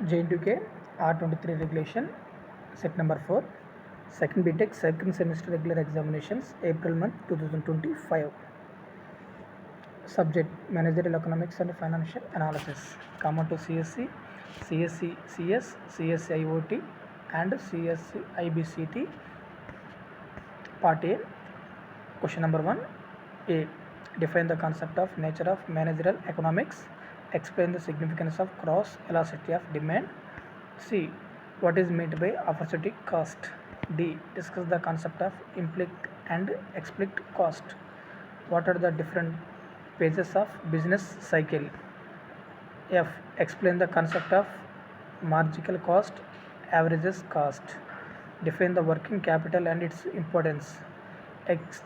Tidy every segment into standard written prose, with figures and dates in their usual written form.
Jntuk r23 regulation set number 4 second btech second semester regular examinations April month 2025. Subject Managerial Economics and Financial Analysis. Common to CSC, CSC, CS, cse-iot and cse-ibct. Part A. Question number 1. A. Define the concept of nature of managerial economics. Explain the significance of cross elasticity of demand. C. What is meant by opportunity cost? D. Discuss the concept of implicit and explicit cost. What are the different phases of business cycle? F. Explain the concept of marginal cost, averages cost. Define the working capital and its importance. X.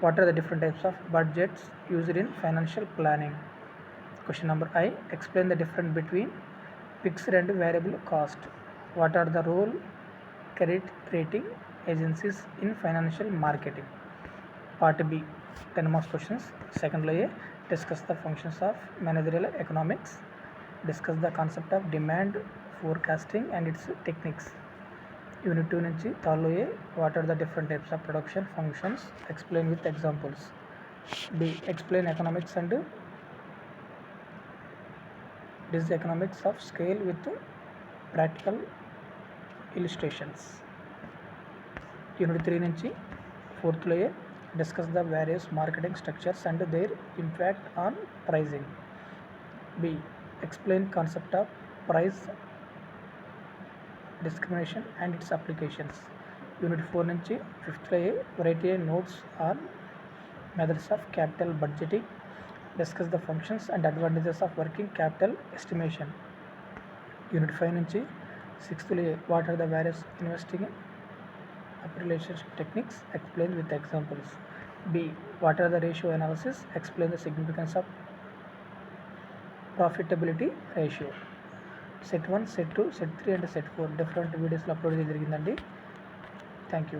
What are the different types of budgets used in financial planning? Question number I. Explain the difference between fixed and variable cost. What are the role credit rating agencies in financial marketing? Part B. 10 marks questions. Second layer. Discuss the functions of managerial economics. Discuss the concept of demand forecasting and its techniques. Unit 2 నుంచి third లో what are the different types of production functions explain with examples. D. Explain economics and dis economics of scale with practical illustrations. Unit 3 నుంచి fourth లో discuss the various marketing structures and their impact on pricing. B. Explain concept of price discrimination and its applications. Unit 4 నుంచి 5th లో variety notes on methods of capital budgeting. Discuss the functions and advantages of working capital estimation. Unit 5 నుంచి 6th లో what are the various investing relationship techniques, explain with examples. B. What are the ratio analysis, explain the significance of profitability ratio. Set 1, set 2, set 3 and set 4 different వీడియోస్లో upload చేయడం జరిగిందండి. Thank you.